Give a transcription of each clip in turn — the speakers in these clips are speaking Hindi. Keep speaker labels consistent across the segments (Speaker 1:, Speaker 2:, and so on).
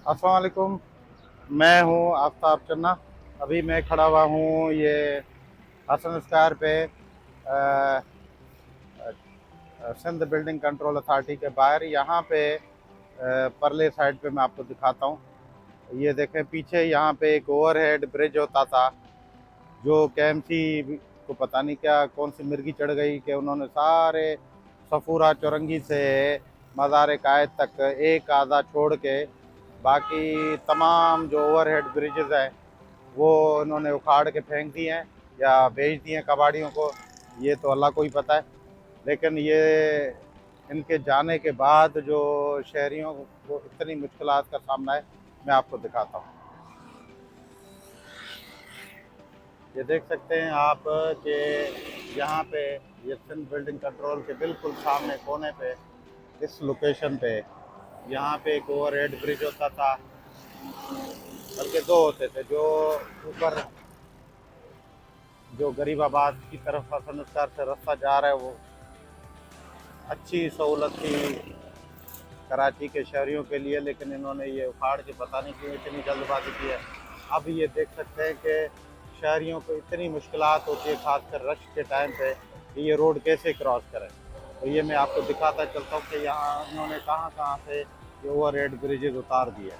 Speaker 1: अस्सलाम वालेकुम। मैं हूँ आफ्ताब चन्ना। अभी मैं खड़ा हुआ हूँ ये हसन स्क्वायर पे सिंध बिल्डिंग कंट्रोल अथॉरिटी के बाहर। यहाँ पे परले साइड पे मैं आपको दिखाता हूँ। ये देखें पीछे, यहाँ पे एक ओवरहेड ब्रिज होता था जो केएमसी को पता नहीं क्या कौन सी मिर्गी चढ़ गई कि उन्होंने सारे सफूरा चौरंगी से मज़ार कायद तक एक आधा छोड़ के बाकी तमाम जो ओवरहेड ब्रिजेज़ हैं वो इन्होंने उखाड़ के फेंक दिए हैं या बेच दिए हैं कबाड़ियों को। ये तो अल्लाह को ही पता है। लेकिन ये इनके जाने के बाद जो शहरियों को इतनी मुश्किलात का सामना है, मैं आपको दिखाता हूँ। ये देख सकते हैं आप कि यहाँ पे ये सिंध बिल्डिंग कंट्रोल के बिल्कुल सामने कोने पे इस लोकेशन पे यहाँ पे एक ओवरहेड ब्रिज होता था, बल्कि दो होते थे। जो ऊपर जो गरीबाबाद की तरफ हसन स्क्वायर से रास्ता जा रहा है वो अच्छी सहूलत थी कराची के शहरियों के लिए, लेकिन इन्होंने ये उखाड़ के पता नहीं क्यों इतनी जल्दबाजी की है। अब ये देख सकते हैं कि शहरियों को इतनी मुश्किलात होती है, खासकर रश के टाइम पे, कि ये रोड कैसे क्रॉस करें। तो ये मैं आपको दिखाता चलता हूँ कि यहाँ इन्होंने कहाँ कहाँ से ये ओवर हेड ब्रिजेज उतार दिए।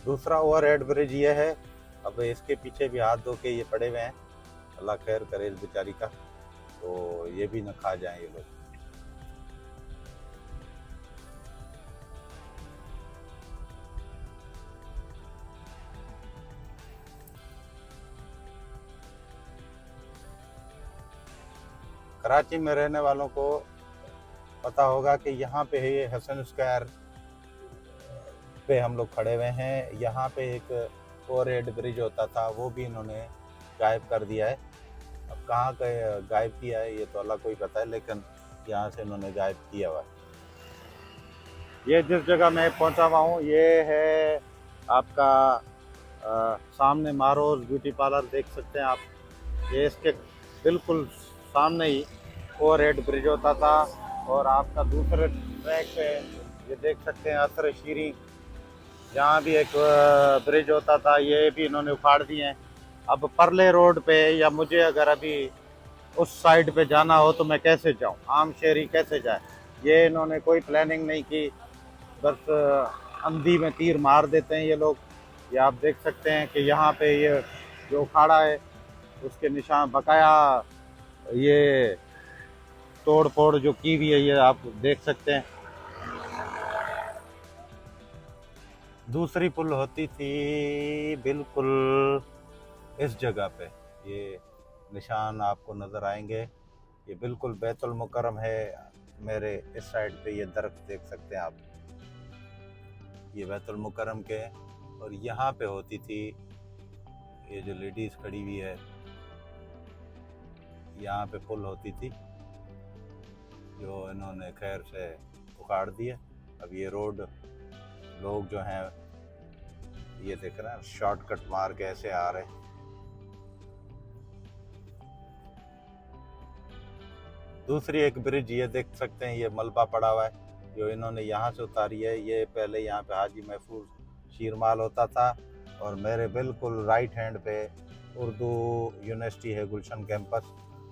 Speaker 1: दूसरा ओवर हेड ब्रिज ये है। अब इसके पीछे भी हाथ धो के ये पड़े हुए हैं। अल्लाह खैर करे इस बेचारी का, तो ये भी न खा जाएं ये लोग। कराची में रहने वालों को पता होगा कि यहाँ पे है ये हसन स्क्वायर पे हम लोग खड़े हुए हैं। यहाँ पे एक ओवरहेड ब्रिज होता था, वो भी इन्होंने गायब कर दिया है। अब कहाँ का गायब किया है ये तो अल्लाह को ही पता है, लेकिन यहाँ से इन्होंने गायब किया हुआ है। ये जिस जगह मैं पहुँचा हुआ हूँ ये है आपका सामने मारोज ब्यूटी पार्लर, देख सकते हैं आप। ये इसके बिल्कुल सामने ही ओवरहेड ब्रिज होता था। और आपका दूसरे ट्रैक पे ये देख सकते हैं असर शीरी, यहाँ भी एक ब्रिज होता था, ये भी इन्होंने उखाड़ दिए हैं। अब परले रोड पे या मुझे अगर अभी उस साइड पे जाना हो तो मैं कैसे जाऊँ, आम शहरी कैसे जाए? ये इन्होंने कोई प्लानिंग नहीं की, बस अंधी में तीर मार देते हैं ये लोग। ये आप देख सकते हैं कि यहाँ पे ये जो उखाड़ा है उसके निशान बकाया, ये तोड़ फोड़ जो की हुई है ये आप देख सकते हैं। दूसरी पुल होती थी बिल्कुल इस जगह पे, ये निशान आपको नज़र आएंगे। ये बिल्कुल बैतुल मुकर्रम है। मेरे इस साइड पे ये दरख्त देख सकते हैं आप, ये बैतुल मुकर्रम के। और यहाँ पे होती थी ये जो लेडीज़ खड़ी हुई है, यहाँ पे पुल होती थी जो इन्होंने खैर से उखाड़ दिया। अब ये रोड लोग जो हैं ये देख रहे हैं शॉर्टकट मार के ऐसे आ रहे हैं। दूसरी एक ब्रिज ये देख सकते हैं, ये मलबा पड़ा हुआ है जो इन्होंने यहाँ से उतारी है। ये पहले यहाँ पे हाजी महफूज शीरमाल होता था और मेरे बिल्कुल राइट हैंड पे उर्दू यूनिवर्सिटी है गुलशन कैंपस,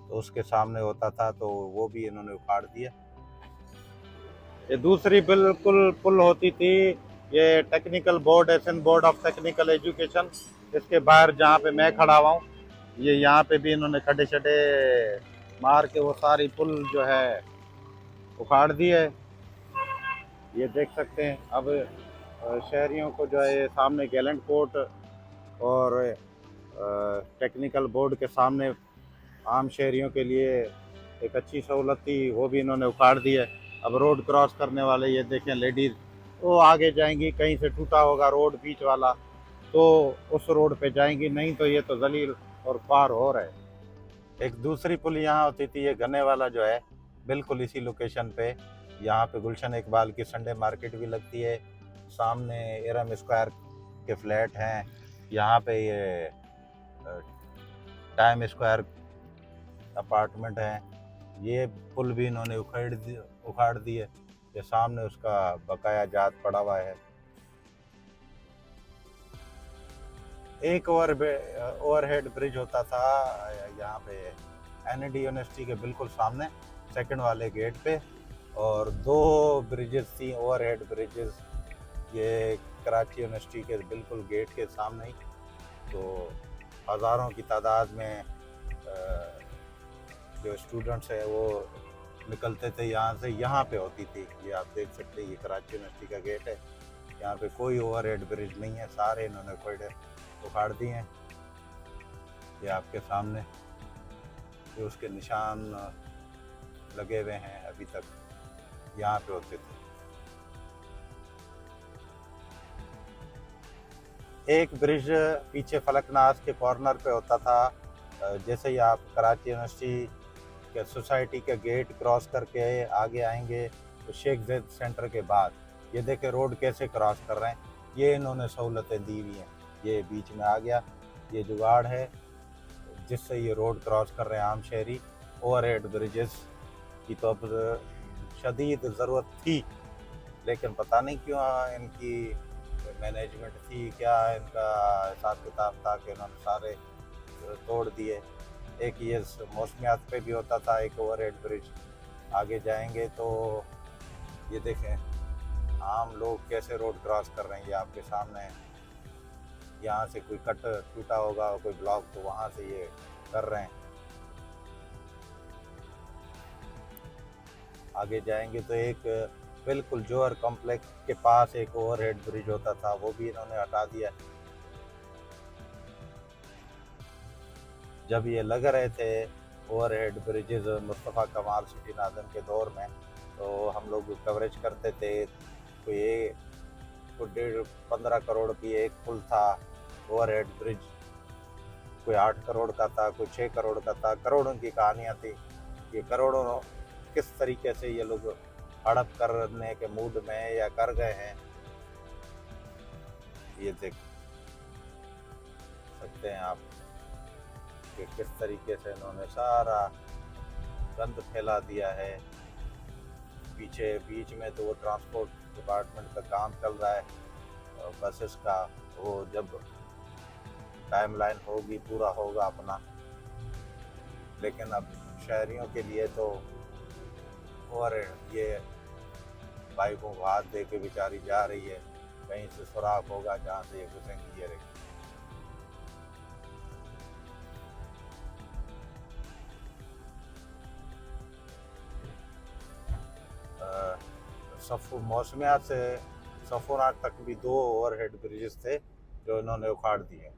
Speaker 1: तो उसके सामने होता था, तो वो भी इन्होंने उखाड़ दिया। ये दूसरी बिल्कुल पुल होती थी, ये technical board Asian board of technical education, इसके बाहर जहाँ पे मैं खड़ा हुआ हूँ, ये यहाँ पे भी इन्होंने खड्डे शड्डे मार के वो सारी पुल जो है उखाड़ दी है। ये देख सकते हैं। अब शहरियों को जो है ये सामने गैलेंट कोर्ट और टेक्निकल बोर्ड के सामने आम शहरियों के लिए एक अच्छी सहूलत थी, वो भी इन्होंने उखाड़ दी है। अब रोड क्रॉस करने वाले ये देखें लेडीज़ वो आगे जाएंगी, कहीं से टूटा होगा रोड बीच वाला तो उस रोड पे जाएंगी, नहीं तो ये तो जलील और पार हो रहे। एक दूसरी पुल यहाँ होती थी, ये गन्ने वाला जो है बिल्कुल इसी लोकेशन पे। यहाँ पे गुलशन इकबाल की संडे मार्केट भी लगती है, सामने एरम स्क्वायर के फ्लैट हैं, यहाँ पे ये टाइम स्क्वायर अपार्टमेंट हैं। ये पुल भी इन्होंने उखाड़ दिए, ये सामने उसका बकाया जात पड़ा हुआ है। एक ओवरहेड ब्रिज होता था यहाँ पे एनडी यूनिवर्सिटी के बिल्कुल सामने सेकंड वाले गेट पे, और दो ब्रिजेस थी ओवरहेड ब्रिजेस, ये कराची यूनिवर्सिटी के बिल्कुल गेट के सामने ही। तो हज़ारों की तादाद में जो स्टूडेंट्स हैं वो निकलते थे यहाँ से, यहाँ पे होती थी। ये आप देख सकते हैं, ये कराची यूनिवर्सिटी का गेट है, यहाँ पे कोई ओवरहेड ब्रिज नहीं है, सारे इन्होंने उखाड़ दिए हैं। ये आपके सामने जो उसके निशान लगे हुए हैं अभी तक यहाँ पे होते थे। एक ब्रिज पीछे फलकनाज के कॉर्नर पे होता था, जैसे ही आप कराची यूनिवर्सिटी के सोसाइटी के गेट क्रॉस करके आगे आएंगे तो शेख ज़ैद सेंटर के बाद ये देखे रोड कैसे क्रॉस कर रहे हैं, ये इन्होंने सहूलतें दी हुई हैं। ये बीच में आ गया, ये जुगाड़ है जिससे ये रोड क्रॉस कर रहे हैं आम शहरी। ओवरहेड ब्रिजेस की तो अब शदीद ज़रूरत थी, लेकिन पता नहीं क्यों इनकी मैनेजमेंट थी क्या, इनका हिसाब किताब था कि इन्होंने सारे तोड़ दिए। एक ये मौसमियात पे भी होता था एक ओवरहेड ब्रिज। आगे जाएंगे तो ये देखें आम लोग कैसे रोड क्रॉस कर रहे हैं, ये आपके सामने है। यहाँ से कोई कट टूटा होगा, कोई ब्लॉक, तो वहाँ से ये कर रहे हैं। आगे जाएंगे तो एक बिल्कुल जौहर कॉम्प्लेक्स के पास एक ओवरहेड ब्रिज होता था, वो भी इन्होंने हटा दिया। जब ये लग रहे थे ओवरहेड ब्रिजेज मुस्तफ़ा कमाल सिटी नाज़म के दौर में, तो हम लोग कवरेज करते थे। तो ये कोई 15 करोड़ की एक पुल था ओवरहेड ब्रिज, कोई 8 करोड़ का था, कोई 6 करोड़ का था, करोड़ों की कहानियाँ थी। ये करोड़ों किस तरीके से ये लोग हड़प करने के मूड में या कर गए हैं, ये देख सकते हैं आप कि किस तरीके से इन्होंने सारा गंद फैला दिया है। पीछे बीच में तो वो ट्रांसपोर्ट डिपार्टमेंट का काम चल रहा है, बसेस का, वो जब टाइमलाइन होगी पूरा होगा अपना। लेकिन अब शहरियों के लिए तो, और ये बाइकों को हाथ दे के बेचारी जा रही है, कहीं से सुराख होगा जहाँ से ये घुसेंगी, ये रही। मौसमियात से सफूनाट तक भी 2 ओवरहेड ब्रिजेस थे जो इन्होंने उखाड़ दिए।